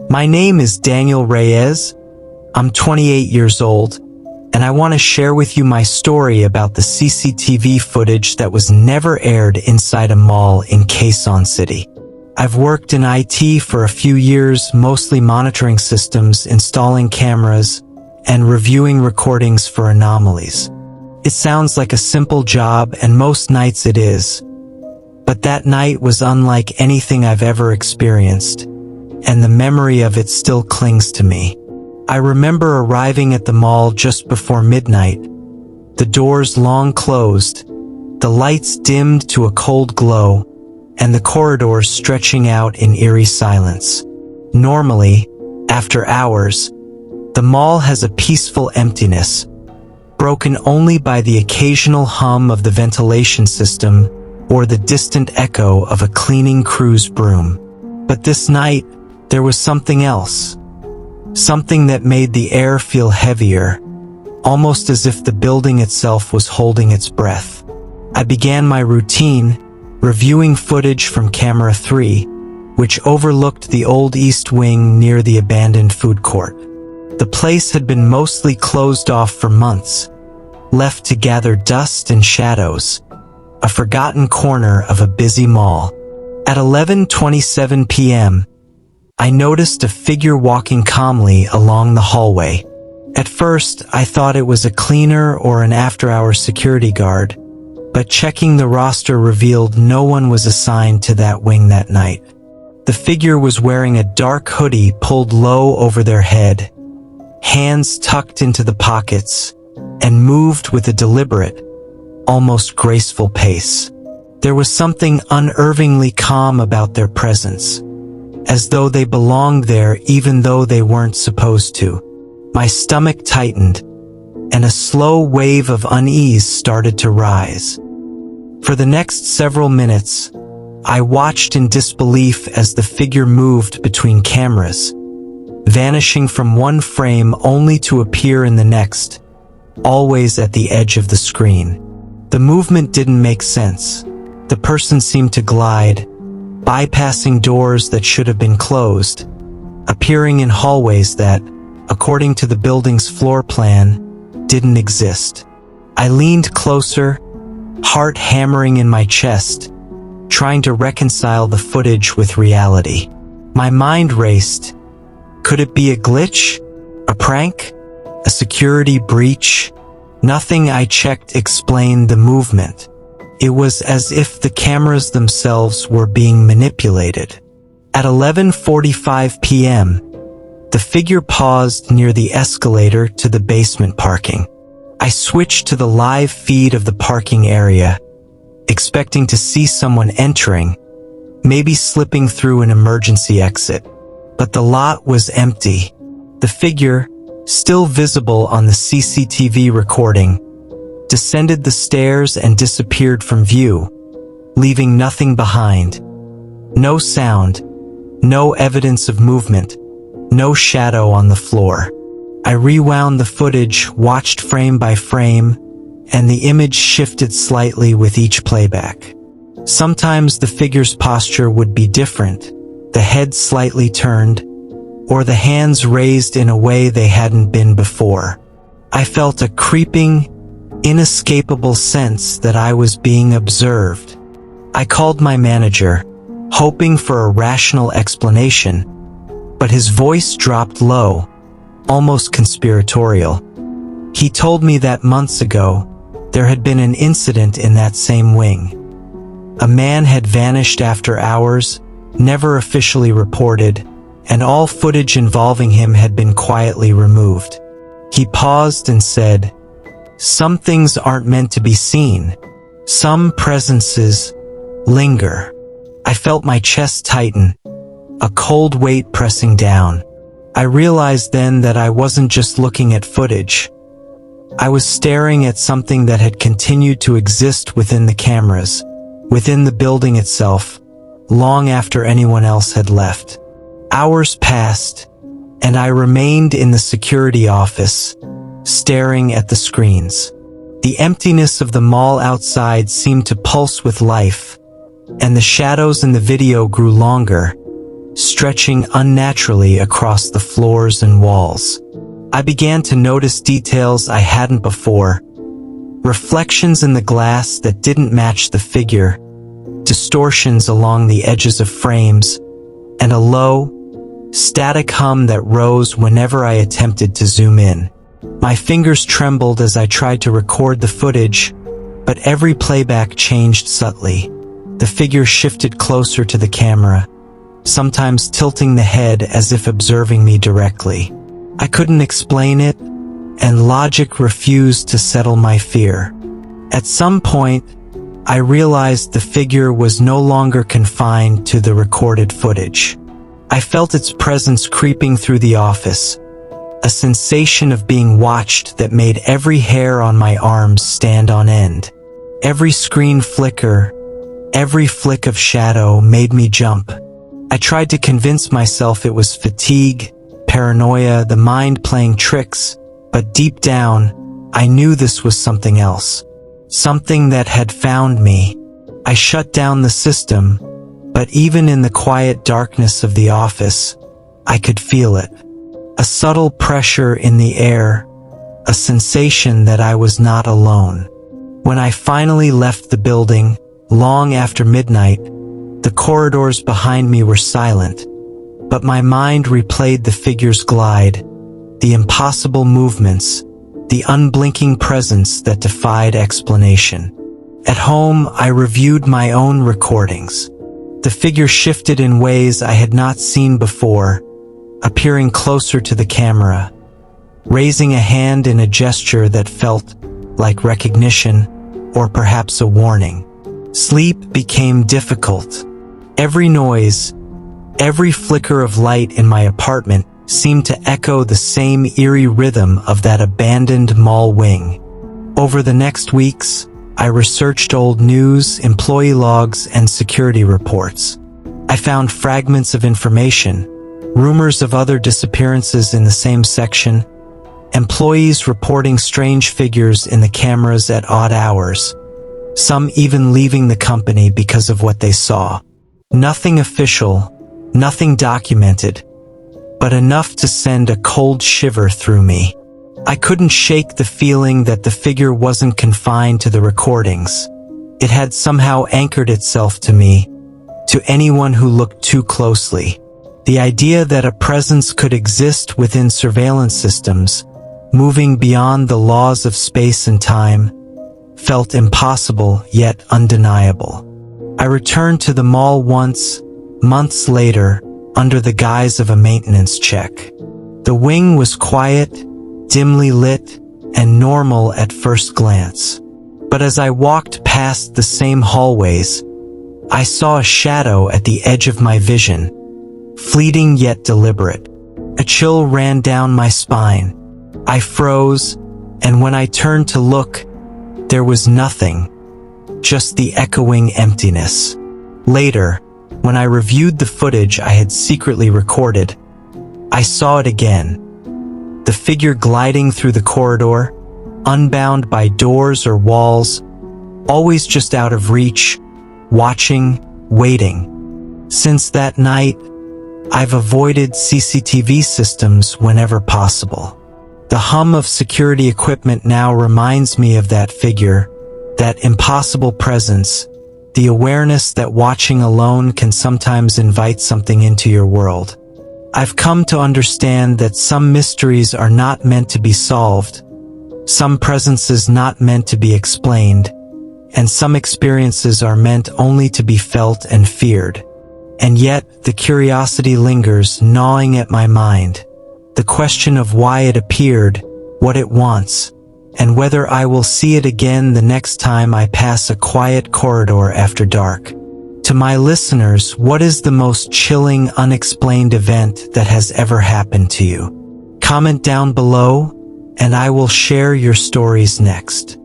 My name is Daniel Reyes. I'm 28 years old, and I want to share with you my story about the CCTV footage that was never aired inside a mall in Quezon City. I've worked in IT for a few years, mostly monitoring systems, installing cameras, and reviewing recordings for anomalies. It sounds like a simple job, and most nights it is. But that night was unlike anything I've ever experienced, and the memory of it still clings to me. I remember arriving at the mall just before midnight, the doors long closed, the lights dimmed to a cold glow, and the corridors stretching out in eerie silence. Normally, after hours, the mall has a peaceful emptiness, broken only by the occasional hum of the ventilation system or the distant echo of a cleaning crew's broom. But this night, there was something else. Something that made the air feel heavier, almost as if the building itself was holding its breath. I began my routine, reviewing footage from camera 3, which overlooked the old East Wing near the abandoned food court. The place had been mostly closed off for months, left to gather dust and shadows, a forgotten corner of a busy mall. At 11:27 p.m., I noticed a figure walking calmly along the hallway. At first, I thought it was a cleaner or an after-hours security guard, but checking the roster revealed no one was assigned to that wing that night. The figure was wearing a dark hoodie pulled low over their head, hands tucked into the pockets, and moved with a deliberate, almost graceful pace. There was something unnervingly calm about their presence, as though they belonged there even though they weren't supposed to. My stomach tightened, and a slow wave of unease started to rise. For the next several minutes, I watched in disbelief as the figure moved between cameras, vanishing from one frame only to appear in the next, always at the edge of the screen. The movement didn't make sense. The person seemed to glide, bypassing doors that should have been closed, appearing in hallways that, according to the building's floor plan, didn't exist. I leaned closer, heart hammering in my chest, trying to reconcile the footage with reality. My mind raced. Could it be a glitch? A prank? A security breach? Nothing I checked explained the movement. It was as if the cameras themselves were being manipulated. At 11:45 p.m., the figure paused near the escalator to the basement parking. I switched to the live feed of the parking area, expecting to see someone entering, maybe slipping through an emergency exit. But the lot was empty. The figure, still visible on the CCTV recording, descended the stairs and disappeared from view, leaving nothing behind. No sound, no evidence of movement, no shadow on the floor. I rewound the footage, watched frame by frame, and the image shifted slightly with each playback. Sometimes the figure's posture would be different, the head slightly turned, or the hands raised in a way they hadn't been before. I felt a creeping, inescapable sense that I was being observed. I called my manager, hoping for a rational explanation, but his voice dropped low, almost conspiratorial. He told me that months ago, there had been an incident in that same wing. A man had vanished after hours, never officially reported, and all footage involving him had been quietly removed. He paused and said, "Some things aren't meant to be seen. Some presences linger." I felt my chest tighten, a cold weight pressing down. I realized then that I wasn't just looking at footage. I was staring at something that had continued to exist within the cameras, within the building itself, long after anyone else had left. Hours passed, and I remained in the security office, staring at the screens. The emptiness of the mall outside seemed to pulse with life, and the shadows in the video grew longer, stretching unnaturally across the floors and walls. I began to notice details I hadn't before. Reflections in the glass that didn't match the figure, distortions along the edges of frames, and a low, static hum that rose whenever I attempted to zoom in. My fingers trembled as I tried to record the footage, but every playback changed subtly. The figure shifted closer to the camera, sometimes tilting the head as if observing me directly. I couldn't explain it, and logic refused to settle my fear. At some point, I realized the figure was no longer confined to the recorded footage. I felt its presence creeping through the office, a sensation of being watched that made every hair on my arms stand on end. Every screen flicker, every flick of shadow made me jump. I tried to convince myself it was fatigue, paranoia, the mind playing tricks, but deep down, I knew this was something else. Something that had found me. I shut down the system, but even in the quiet darkness of the office, I could feel it. A subtle pressure in the air, a sensation that I was not alone. When I finally left the building, long after midnight, the corridors behind me were silent, but my mind replayed the figure's glide, the impossible movements, the unblinking presence that defied explanation. At home, I reviewed my own recordings. The figure shifted in ways I had not seen before, appearing closer to the camera, raising a hand in a gesture that felt like recognition or perhaps a warning. Sleep became difficult. Every noise, every flicker of light in my apartment seemed to echo the same eerie rhythm of that abandoned mall wing. Over the next weeks, I researched old news, employee logs, and security reports. I found fragments of information, rumors of other disappearances in the same section, employees reporting strange figures in the cameras at odd hours, some even leaving the company because of what they saw. Nothing official, nothing documented, but enough to send a cold shiver through me. I couldn't shake the feeling that the figure wasn't confined to the recordings. It had somehow anchored itself to me, to anyone who looked too closely. The idea that a presence could exist within surveillance systems, moving beyond the laws of space and time, felt impossible yet undeniable. I returned to the mall once, months later, under the guise of a maintenance check. The wing was quiet, dimly lit, and normal at first glance. But as I walked past the same hallways, I saw a shadow at the edge of my vision, fleeting yet deliberate. A chill ran down my spine. I froze, and when I turned to look, there was nothing, just the echoing emptiness. Later, when I reviewed the footage I had secretly recorded, I saw it again. The figure gliding through the corridor, unbound by doors or walls, always just out of reach, watching, waiting. Since that night, I've avoided CCTV systems whenever possible. The hum of security equipment now reminds me of that figure, that impossible presence, the awareness that watching alone can sometimes invite something into your world. I've come to understand that some mysteries are not meant to be solved, some presences not meant to be explained, and some experiences are meant only to be felt and feared. And yet, the curiosity lingers, gnawing at my mind. The question of why it appeared, what it wants, and whether I will see it again the next time I pass a quiet corridor after dark. To my listeners, what is the most chilling, unexplained event that has ever happened to you? Comment down below, and I will share your stories next.